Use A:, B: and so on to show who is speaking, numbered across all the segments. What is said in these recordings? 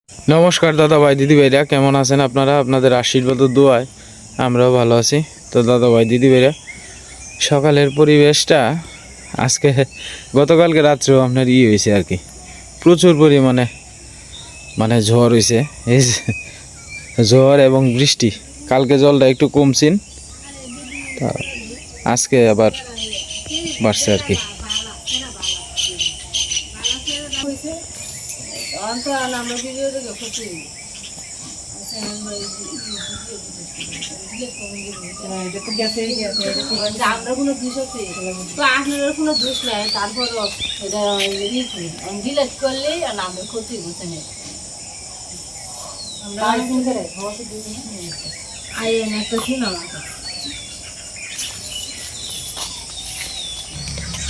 A: নমস্কার দাদা ভাই দিদি ভাইরা, কেমন আছেন আপনারা? আপনাদের আশীর্বাদ ও দোয়ায় আমরাও ভালো আছি। তো দাদা ভাই দিদি ভাইরা, সকালের পরিবেশটা আজকে গতকালকে রাত্রেও আপনার হয়েছে আর কি, প্রচুর পরিমাণে ঝড় হয়েছে। এই ঝড় এবং বৃষ্টি, কালকে জলটা একটু কমছিল, তা আজকে আবার বাড়ছে আর কি।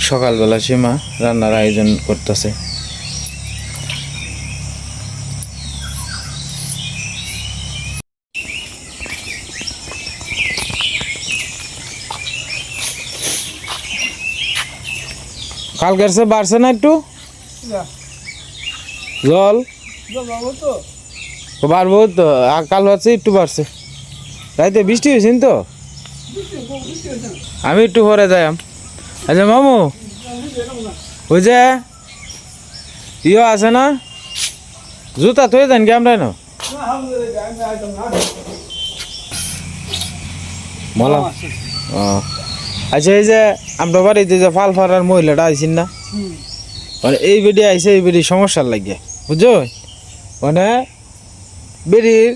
A: সকালবেলা সীমা রান্নার আয়োজন করতেছে। কালকের সে বাড়ছে না একটু জল? বাড়বো তো, কাল বাড়ছে একটু বাড়ছে। রাইতে বৃষ্টি হয়েছে তো, আমি একটু পরে যাই। আচ্ছা মামু, ওই যে আছে না জুতা থয়ে দেন কি আমরা না বলা? ও আচ্ছা, এই যে আমরা বাড়িতে যে ফাল ফাড়ার মহিলাটা আইসিন না, এই বেডি আইসে, এই বেডি সমস্যার লাগে বুঝছো। বেডির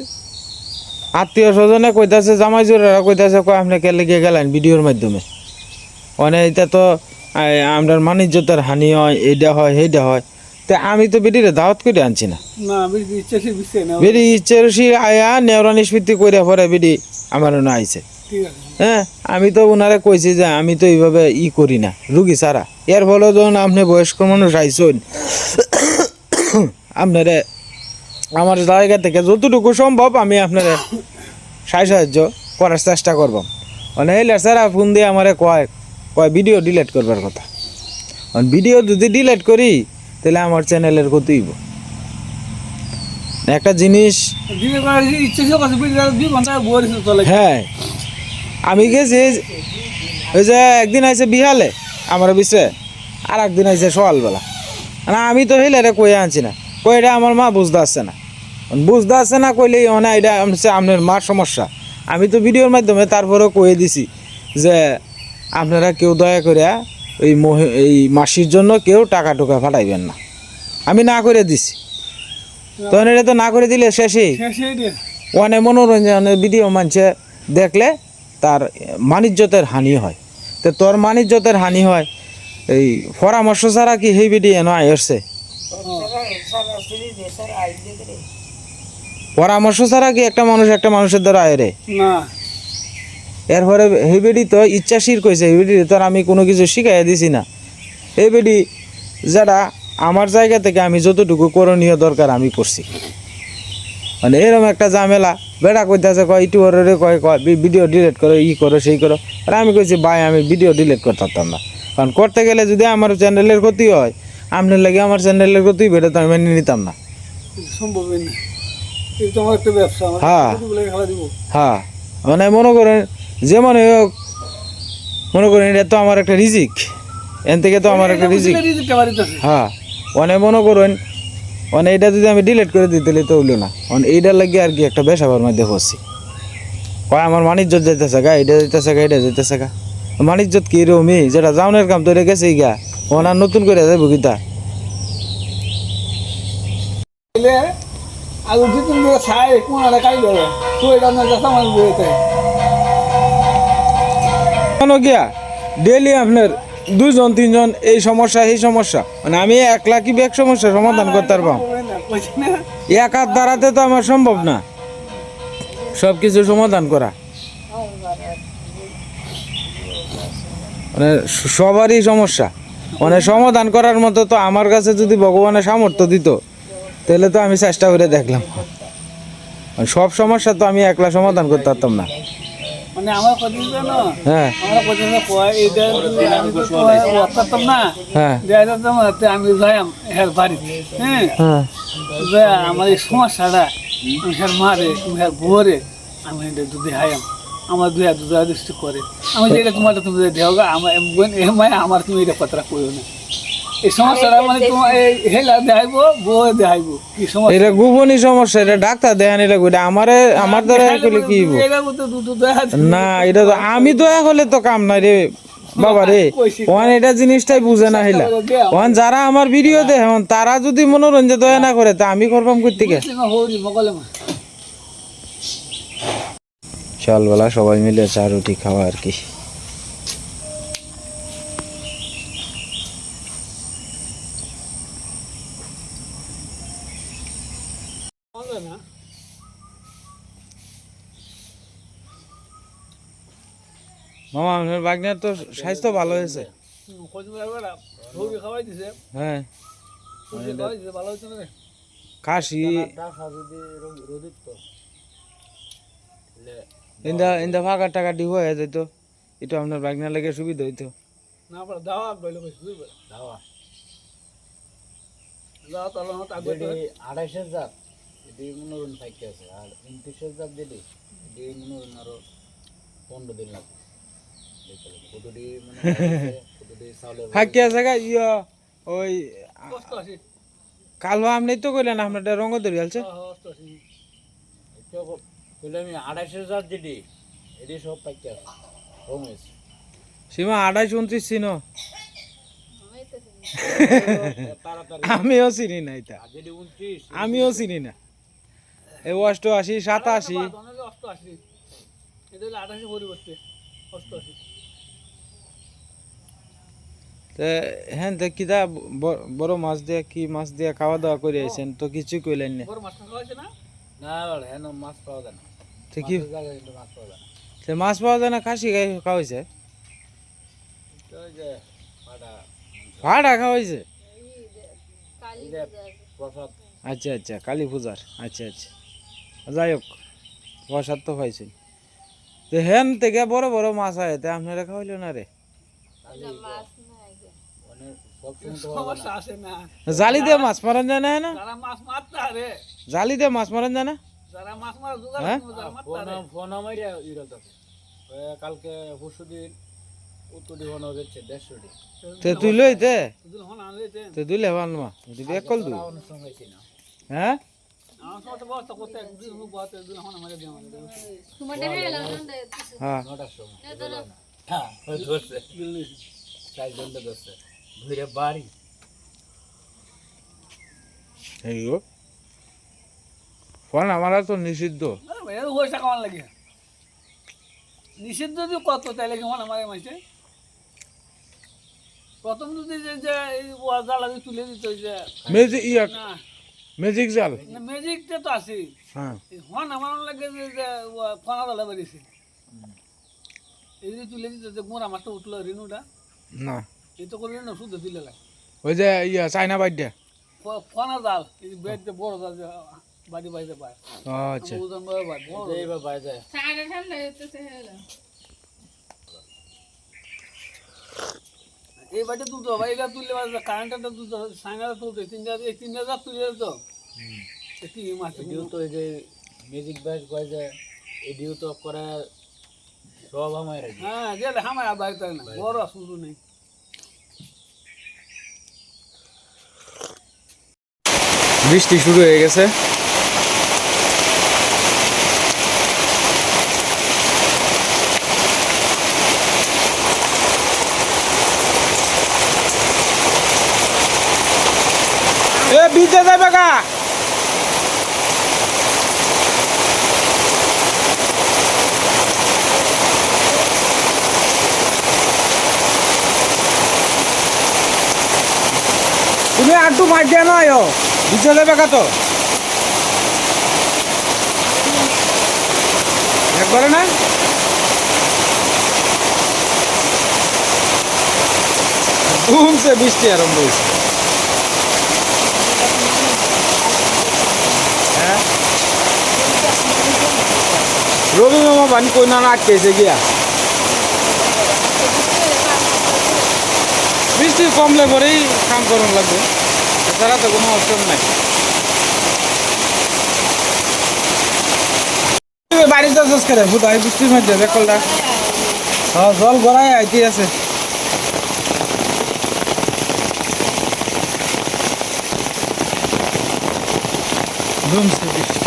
A: আত্মীয় স্বজনে কইতাছে, জামাই জোরেরা কইতাছে, কয় আপনি কে লেগে গেলেন ভিডিওর মাধ্যমে। এটা তো আমরা মানিজ্যতার হানি হয়, এইটা হয় সেইটা হয়। তো আমি তো বেডিরে দাওয়াত করে আনছি না, বেডি ইচ্ছেরসি আয়া নেওরা নিষ্পত্তি করে পরে বেডি আমার না আইছে। হ্যাঁ, আমি তো ওনারে কইছি যে আমি তো এইভাবে করি না রুগী ছাড়া। এর ফলে যখন আপনি বয়স্ক মানুষ আইসন, আপনারে আমার জায়গা থেকে যতটুকু সম্ভব আমি আপনারে সাহায্য করার চেষ্টা করব। এই লেসারা ফোন দিয়ে আমারে কয় ভিডিও ডিলিট করবার কথা। ভিডিও যদি ডিলিট করি তাহলে আমার চ্যানেলের ক্ষতি হইব। একটা জিনিস, হ্যাঁ আমি গেছি, ওই যে একদিন আইসে বিহালে আমার বিষয়ে, আর একদিন আইসে সকালবেলা। না আমি তো হেলারে কয়ে আনছি না, কইটা আমার মা বুঝতে আসছে না, বুঝতে আসছে না কইলেই এটা আপনার মার সমস্যা। আমি তো ভিডিওর মাধ্যমে তারপরেও কয়ে দিছি যে আপনারা কেউ দয়া করে এই মাসির জন্য কেউ টাকা টুকা ফাটাইবেন না। আমি না করে দিছি, তখন এটা তো না করে দিলে শেষেই অনেক মনোরঞ্জনের ভিডিও মানছে দেখলে তার মানিজ্যতের হানি হয়। তো তোর মানিজ্যতের হানি হয় এই পরামর্শ ছাড়া কি সেই ভিডিও এনে আসছে? পরামর্শ ছাড়া কি একটা মানুষের দ্বারা আয় রে? এরপরে এই বেডি তো ইচ্ছাশীর কইছে, এই বেডি তো আমি কোনো কিছু শিখাইয়া দিছি না। এই বেডি যারা আমার জায়গা থেকে আমি যতটুকু করণীয় দরকার আমি করছি। এরকম একটা ঝামেলা বেড়া কইতেছে, কয় ইউটিউবারে কয় ভিডিও ডিলিট করো, করো সেই করো। আর আমি কইছি ভাই আমি ভিডিও ডিলিট করতে পারতাম না, কারণ করতে গেলে যদি আমার চ্যানেলের ক্ষতি হয়, আপনার লাগে আমার চ্যানেলের ক্ষতি বেড়ে তো আমি মেনে নিতাম না। হ্যাঁ হ্যাঁ, মনে করেন যে মনে হোক, মনে করেন এটা তো আমার একটা রিজিক, এন থেকে তো আমার একটা রিজিক। হ্যাঁ, মনে করেন এটা যদি আমি ডিলিট করে দিতে তো হইলো না। এইটার লাগে আর কি একটা বেসাবার মধ্যে পড়ছি। কয় আমার মানিজ্যত যাইতেছে গা, এটা যাইতেছে গা, এটা যাইতেছে গা। মানিজ্যত কি রমি যেটা জাউনের কাম তো গেছে গা, ওনার নতুন করে যাইব গীতা। ডেইলি আপনার 2জন 3জন এই সমস্যা এই সমস্যা, আমি একলা কি ব্যাগ সমস্যা সমাধান করতে পারবো? এক হাত দাঁড়াতে তো আমার সম্ভব না সব কিছু সমাধান করা। সবারই সমস্যা সমাধান করার মতো তো আমার কাছে যদি ভগবানের সামর্থ্য দিত তাহলে তো আমি চেষ্টা করে দেখলাম। সব সমস্যা তো আমি একলা সমাধান করতে পারতাম না।
B: মানে আমার কথা জানো
A: হ্যাঁ
B: আমরা কথা এইটা আমি তো করতাম না
A: হ্যাঁ
B: আমি যাইম হের বাড়ি হ্যাঁ
A: হ্যাঁ
B: যে আমার এই সমস্যাটা হের মারে হের ভোরে আমি দুধে হাইম আমার দুধ দৃষ্টি করে আমি যেটা তোমারটা তুমি দেও গা আমার আমার তুমি এটা কথা কইও না এই সমস্যাটা মানে তোমার হেলা দেখাইবো বউ দেখাইবো কি সমস্যা
A: এটা গোপনীয় সমস্যা, এটা ডাক্তার দেখান, এটা কইটা আমার দ্বারা করলে কি হইব? না এটা তো আমি দয়া করলে তো কাম নাই রে বাবা রে। ওয়ান এটা জিনিসটাই বুঝে না হইলা। ওয়ান যারা আমার ভিডিও দেখে তারা যদি মনোরঞ্জন দয়া না করে তা আমি করবাম করতে গে। সকালবেলা সবাই মিলে চা রুটি খাওয়া আর কি। মামা আপনার বাগনার তো স্বাস্থ্য ভালো হয়েছে। হ্যাঁ কাশি ইন্দা ফাঁকা টাকা ডি হয়ে যেত, এটা আপনার বাগনার লেগে সুবিধা হইতো।
B: না পড়া দাও আগ বইলো কইছি বুঝবা দাও দাও তাহলে হত আগ বইলো
C: 28,000 জাত এটি মনোরণ ফাইকে আছে আর 29,000 জাত দিলি এটি মনোরণ আরো 15 দিন লাগবে দেখলে কতটি মানে কতটি চাউলে
A: ফাঁকি আছে গা ইয়া ওই
B: কষ্ট আছে
A: কালো আপনি তো কইলেন আপনার রঙ ধরে গেছে।
B: কষ্ট আছে
C: এটা কইলে আমি 28,000 জাত দিলি এটি সব ফাইকে আছে রমেশ
A: সীমা 28-29 ছিল,
C: তাড়াতাড়ি
A: আমিও চিনি না এটা,
C: যদি 29
A: আমিও চিনি না। এই 88 87
B: কষ্ট আছে এটা 28 পরিবর্তে কষ্ট আছে
A: হ্যাঁ তো কিতা বড় মাছ দিয়ে কি মাছ দিয়ে খাওয়া দাওয়া করে আইছেন তো কিছু কইলেন না।
B: বড় মাছ খাওয়া আছে না
C: না হ্যাঁ মাছ পাওয়া যায় না
A: তো কি
C: জায়গায় কিন্তু মাছ পাওয়া যায় না
A: সে মাছ পাওয়া যায় না, খাসি খাওয়াইছে,
C: তো ওই যে পাটা
A: ভাড়া খাওয়াইছে।
C: প্রসাদ
A: আচ্ছা আচ্ছা কালী পূজার, আচ্ছা আচ্ছা যাই হোক প্রসাদ তো পাইছেন। তো হেন থেকে বড় বড় মাছ আয় তা আপনারা খাওয়াইল না রে?
C: মানে সব সময় তো
B: সমস্যা আছে না
A: জালি দিয়ে মাছ মারান যায় না? না
B: যারা মাছ মারতে আরে
A: জালি দিয়ে মাছ মারান যায় না?
B: যারা মাছ মারা জোগাড়
A: হ্যাঁ?
B: যারা মারতে
C: ফোন
B: আরে
C: ফোন আমাইরা ইরালতাছে কালকে পরশুদিন উত্তরি ফোন হচ্ছে 150
A: তো তুই লইতে
B: দুল হন আনলেতে
A: তো দুই লেবান মা তুই এক কল দু
C: অনুষ্ঠান হয়েছে না
A: হ্যাঁ
B: আমার সময় তো বস্তা করতে দুল মুখ বাতে দুল হন আমারে দিয়ে আমারে
A: হ্যাঁ
C: 9টার সময় হ্যাঁ ওই ধরছে চার ঘন্টা ধরছে ধরে বাড়ি
A: এই গো ফোন আমার তো নিষিদ্ধ।
B: আরে ভাই এত পয়সা কেমন লাগে নিষিদ্ধ যদি কত তাইলে কেমন আমারে মাইছে প্রথম যদি যে এই জ্বালা তুলে দিত যে
A: ম্যাজিক ইয়া
B: না
A: ম্যাজিক জাল।
B: না ম্যাজিকটা তো আছে
A: হ্যাঁ
B: হন আমার লাগে যে ফোনা জ্বালা বেরিয়েছে এই যে তুলে দিত যে মোরা মাছটা উঠলো রেনুটা
A: না
B: এই তো করলে না শুদ্ধ তুলে লাগে
A: ওই যে ইয়া চাইনা বাইডা।
B: ফোনা জাল এই বেড বড় জাল যে বাড়ি বাইরে পায়
A: আচ্ছা
B: ওজন বড় বাড়ি
C: এইবার বাইরে যায়
B: এই বাড়িতে তুলতে হবে এটা তুললে কারেন্টটা তুলতে হবে সাইনাটা তুলতে তিনটা জাত তুলে তো কি মাছ
C: এডিও তো এই যে মিউজিক ব্যাস কয় যে এডিও তো করে সব আমার রাখি
B: হ্যাঁ গেলে আমার বাড়িতে না বড় শুরু নেই
A: বৃষ্টি শুরু হয়ে গেছে। এ বিজে যাবে কা তুমি আটটু মার দিয়া নয় বিজে যাবে কা তো একবারে না ঘুমছে বৃষ্টি আরম্ভ হয়েছে। হ্যাঁ রবি মামা পানি কই না আটকেছে গিয়া বৃষ্টি কমলে পরেই কাম করানো লাগবে এছাড়া তো কোনো অপশন নাই বাড়িতে চাষ করে বুধাই বৃষ্টির মধ্যে বেকলটা হ্যাঁ জল গড়ায় আইতে আছে ধুমছে বৃষ্টি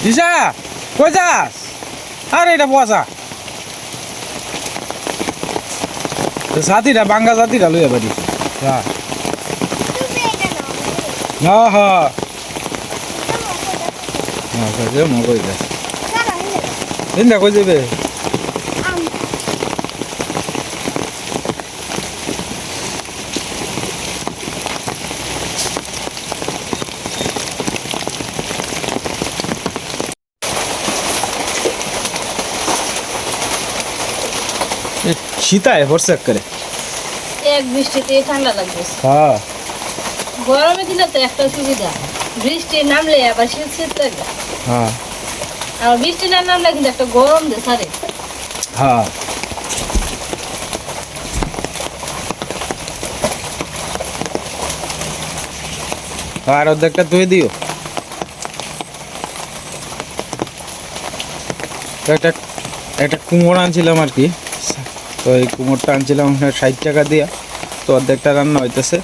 A: দিশা কই যাস আরে এটা পয়সা সাথীরা বাঙ্গা জাতিরা লইয়া বাড়ি হ্যাঁ হ্যাঁ হ্যাঁ মগজ যাস দিনটা কই যাবে শীতায় হরসেক করে
D: এক বৃষ্টিতে ঠান্ডা লাগবে
A: হ্যাঁ
D: গরমে দিলে তো একটা সুবিধা বৃষ্টি নামলে আবার শীত শীত লাগে
A: হ্যাঁ
D: আর বৃষ্টি না নামলে কিন্তু একটা গরম দে সারে
A: হ্যাঁ আর অর্ধেকটা ধুয়ে দিও একটা একটা কুমড়ো আনছিলাম আর কি তো এই কুমড়োটা আনছিলাম 60 টাকা দিয়া তো অর্ধেকটা রান্না হইতেছে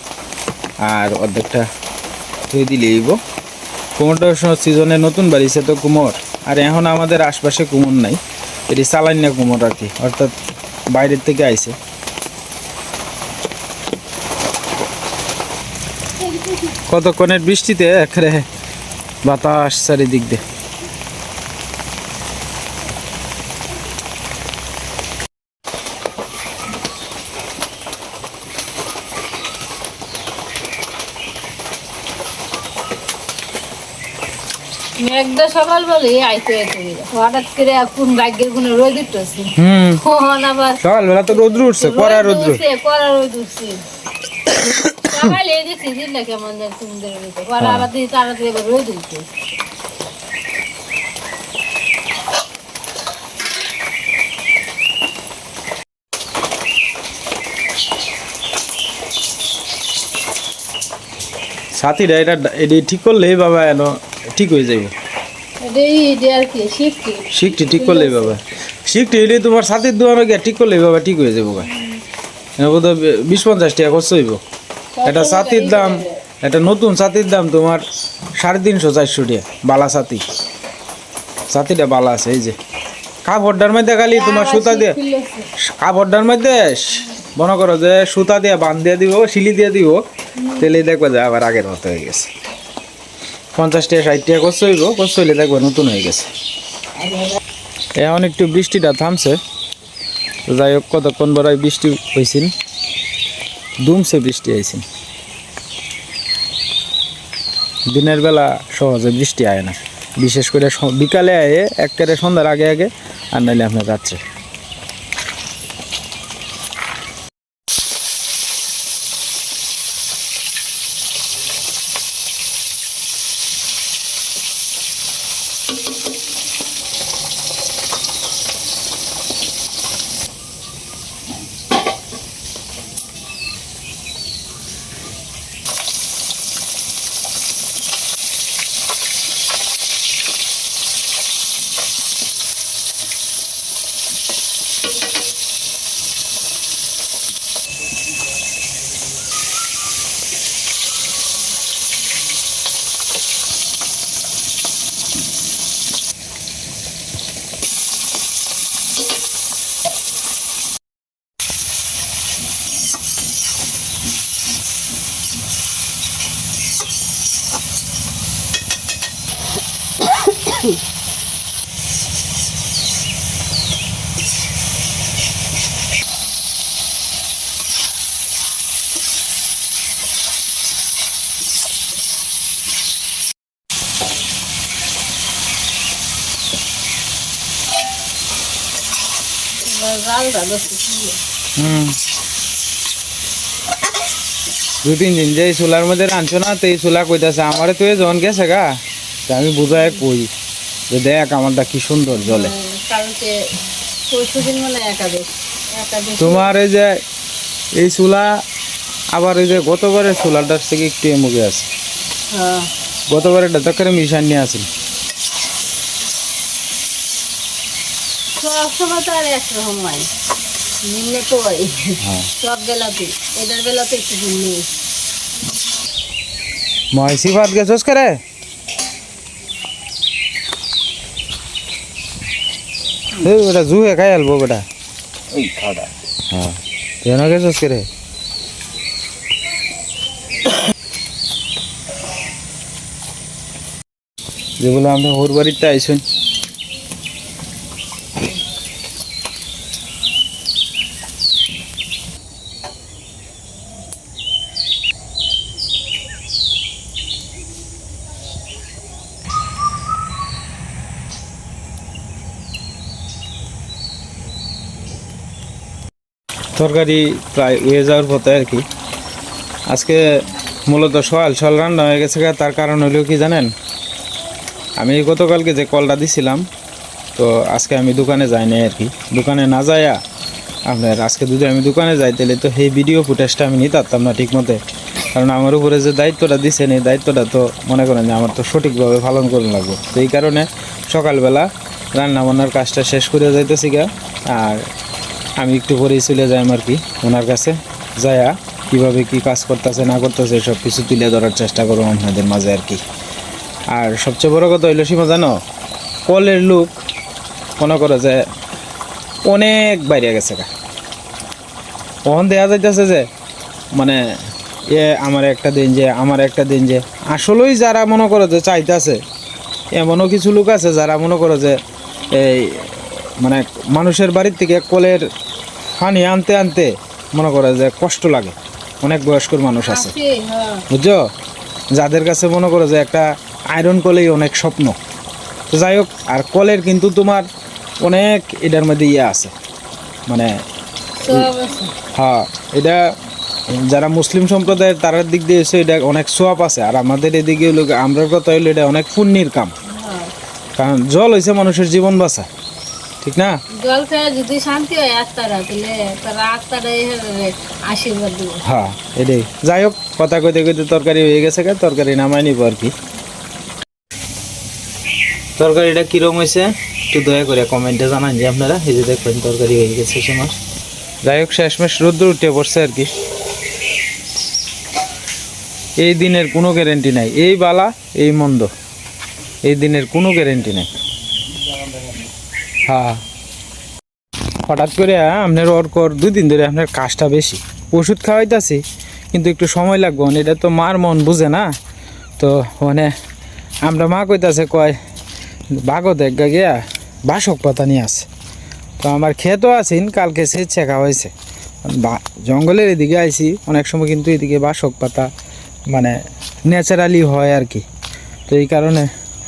A: আর অর্ধেকটা ধুয়ে দিলেইব কুমড়োটার সিজনে নতুন বাড়িছে তো কুমড় আর এখন আমাদের আশপাশে কুমড় নাই এটি চালান্না কুমড় আর কি অর্থাৎ বাইরের থেকে আইছে কতক্ষণের বৃষ্টিতে একেবারে বাতাস চারিদিক দিয়ে
D: মেঘটা সকাল বলে আইতে আইতে হঠাৎ করে কোন ভাগ্যের কোনো রোদ উঠতেছে আবার
A: সকালবেলা তো রোদ্র উঠছে কড়া রোদ্র
D: কড়া রোদ উঠছে সকালে দেখছি দিনটা কেমন যায় সুন্দর কড়া আবার তাড়াতাড়ি এবার রোদ উঠছে
A: সাথীরা এটা এটি ঠিক করলেই বাবা এন ঠিক হয়ে যাবে শিখটি ঠিক করলেই বাবা শিখটি এটি তোমার সাথীর দোকানে গিয়ে ঠিক করলেই বাবা ঠিক হয়ে যাবো বোধ 20-50 টাকা খরচ হইব এটা ছাতির দাম এটা নতুন ছাতির দাম তোমার 350-400 টাকা বালা ছাতিটা বালা আছে এই যে কাপড়টার মধ্যে খালি তোমার সুতা দিয়ে কাপড়টার মধ্যে মনে করো যে সুতা দিয়ে বান দিয়ে দিব শিলি দিয়ে দিব তেলেই দেখবা যে আবার আগের মতো হয়ে গেছে 50 টাকা 60 টাকা খরচ হইব খরচ হইলে দেখবা নতুন হয়ে গেছে এখন একটু বৃষ্টিটা থামছে যাই হোক কতক্ষণ বড় বৃষ্টি হয়েছিল দুমছে বৃষ্টি আইছিল দিনের বেলা সহজে বৃষ্টি আয় না বিশেষ করে বিকালে আয়ে একেবারে সন্ধ্যার আগে আগে আর নাইলে আপনার রাত্রে
D: জালটা দোস্ত
A: হুম 2-3 দিন যে এই চুলার মধ্যে রাঁধছো না তো এই চুলা কইতাছে আমারে তুই যখন গেছে গা তা আমি বুঝায় কই যে দেখ আমারটা কি সুন্দর জলে
D: কালকে পরশুদিন মানে একাদশ
A: তোমার এই যে এই চুলা আবার এই যে গতবারের চুলাটার থেকে একটু এমুকে আছে
D: হ্যাঁ
A: গতবারের তো করে মিশান নিয়ে আসেন
D: সব সময় তো আর একরকম হয় ভিন্ন তো হয়
A: হ্যাঁ
D: সব বেলাতে এদের বেলাতে একটু ভিন্ন
A: মহিষি ভাত গেছস করে বেটা জুয়ে খাই আলবো বেটা
C: ওই খাওয়া
A: হ্যাঁ তুই না গেছস করে যেগুলো আমরা ওর বাড়িতে আইসুন তরকারি প্রায় হয়ে যাওয়ার পথে আর কি আজকে মূলত সকাল রান্না হয়ে গেছে তার কারণ হলো কি জানেন আমি গতকালকে যে কলটা দিছিলাম তো আজকে আমি দোকানে যাই নাই আর কি দোকানে না যাইয়া আপনার আজকে যদি আমি দোকানে যাই তাহলে তো সেই ভিডিও ফুটেজটা আমি নিতে পারতাম না ঠিক মতে কারণ আমার উপরে যে দায়িত্বটা দিচ্ছেন এই দায়িত্বটা তো মনে করেন যে আমার তো সঠিকভাবে পালন করে লাগবে তো এই কারণে সকালবেলা রান্না বান্নার কাজটা শেষ করে যাইতেছি গা আর আমি একটু পরেই চলে যাই আর কি ওনার কাছে যাইয়া কীভাবে কী কাজ করতেছে না করতেছে সব কিছু তুলে ধরার চেষ্টা করবো আপনাদের মাঝে আর কি আর সবচেয়ে বড় কথা হইলো সীমা জানো কলের লোক মনে করো যে অনেক বাইরে গেছে গা ওখান দেখা যাইতেছে যে মানে আমার একটা দিন যে আসলেই যারা মনে করো যে চাইতেছে এমনও কিছু লোক আছে যারা মনে করো যে এই মানে মানুষের বাড়ির থেকে কলের পানি আনতে আনতে মনে করো যে কষ্ট লাগে অনেক বয়স্ক মানুষ আছে বুঝছো যাদের কাছে মনে করো যে একটা আয়রন কলেই অনেক স্বপ্ন তো যাই হোক আর কলের কিন্তু তোমার অনেক এটার মধ্যে আছে মানে হ্যাঁ এটা যারা মুসলিম সম্প্রদায়ের তার দিক দিয়ে এসে এটা অনেক সোয়াব আছে আর আমাদের এদিকে হলো আমরার কথা হইলো এটা অনেক পুণ্যের কাম কারণ জল হয়েছে মানুষের জীবন বাঁচা ঠিক না
D: জল খেয়ে যদি শান্তি হয় আত্মারা তাহলে তারা আত্মারা আশীর্বাদ দেবে
A: হ্যাঁ এটাই যাই হোক কথা কইতে কইতে তরকারি হয়ে গেছে তরকারি নামাই নিব আর কি তরকারিটা কিরম হয়েছে একটু দয়া করে কমেন্টে জানান যে আপনারা এই যে দেখবেন তরকারি হয়ে গেছে সময় যাই হোক শেষমেশ রোদ্র উঠে পড়ছে আর কি এই দিনের কোনো গ্যারেন্টি নাই এই বালা এই মন্দ এই দিনের কোনো গ্যারেন্টি নাই হ্যাঁ হঠাৎ করে আপনার ওর 2 দিন ধরে আপনার কাজটা বেশি ওষুধ খাওয়াইতেছি কিন্তু একটু সময় লাগবে এটা তো মার মন বুঝে না তো মানে আমরা মা কইতাছে কয় বাগো দেখা গিয়া বাসক পাতা নিয়ে আসে তো আমার খেতেও আছেন কালকে সে ছেঁকা হয়েছে জঙ্গলের এদিকে আইছি অনেক সময় কিন্তু এদিকে বাসক পাতা মানে ন্যাচারালি হয় আর কি তো এই কারণে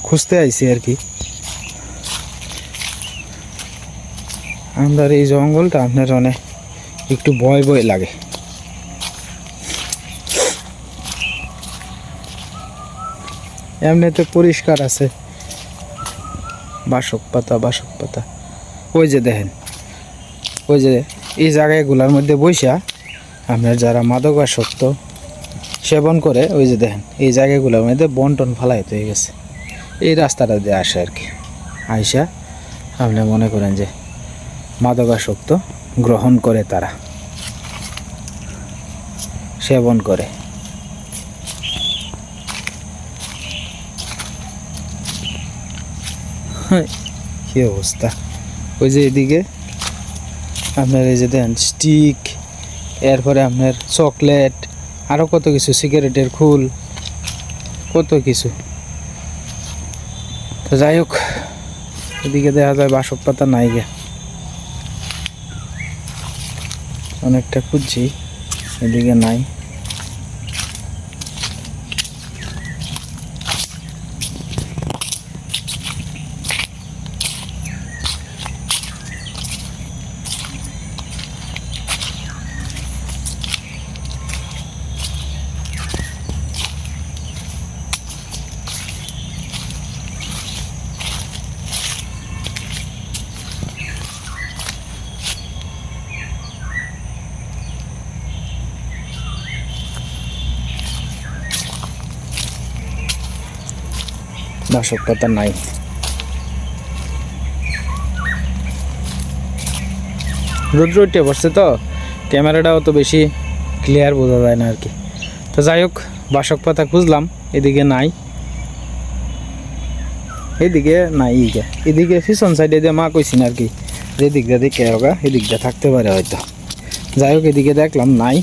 A: খুঁজতে আইছি আর কি আমাদের এই জঙ্গলটা আপনার অনেক একটু ভয় ভয় লাগে এমনিতে পরিষ্কার আছে বাসক পাতা ওই যে দেখেন ওই যে এই জায়গাগুলোর মধ্যে বৈশা আপনার যারা মাদকাসক্ত সেবন করে ওই যে দেখেন এই জায়গাগুলোর মধ্যে বন্টন ফালাইত হয়ে গেছে এই রাস্তাটা দিয়ে আসে আর কি আইসা আপনি মনে করেন যে মাদকাসক্ত গ্রহণ করে তারা সেবন করে কি অবস্থা ওই যে এদিকে আপনার এই যে দেন স্টিক এরপরে আপনার চকলেট আরও কত কিছু সিগারেটের খোল কত কিছু তো যাই হোক এদিকে দেখা যায় বাসক পাতা নাই গে অনেকটা খুঁজছি এদিকে নাই বাসক পাতা নাই। রোদ্র উঠে বসছে তো ক্যামেরাটাও তো বেশি ক্লিয়ার বোঝা যায় না আর কি। তো যাই হোক বাসক পাতা খুঁজলাম, এদিকে নাই, এদিকে নাই, এদিকে পিছন সাইডে দিয়ে মা কইছি না আর কি, যে দিক দিয়ে দেখে হোগা এদিক দিয়ে থাকতে পারে হয়তো। যাই হোক এদিকে দেখলাম নাই।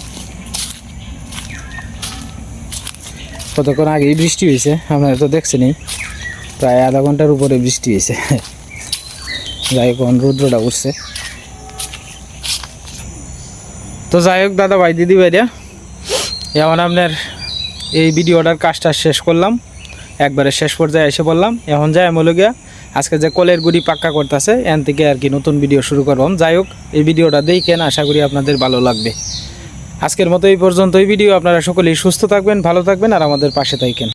A: কতক্ষণ আগেই বৃষ্টি হয়েছে, আপনারা তো দেখছেনই, প্রায় আধা ঘন্টার উপরে বৃষ্টি হয়েছে। যাই হোক রৌদ্রটা উঠছে। তো যাই হোক দাদা ভাই দিদি ভাইরা, এখন আপনার এই ভিডিওটার কাজটা শেষ করলাম, একবারে শেষ পর্যায়ে এসে বললাম। এখন যাই আমি গিয়া আজকে যে কলের গুড়ি পাক্কা করতেছে এখান থেকে আর কি নতুন ভিডিও শুরু করলাম। যাই হোক এই ভিডিওটা দেখেন, আশা করি আপনাদের ভালো লাগবে। আজকের মতো এই পর্যন্ত এই ভিডিও। আপনারা সকলেই সুস্থ থাকবেন, ভালো থাকবেন আর আমাদের পাশে থাকবেন।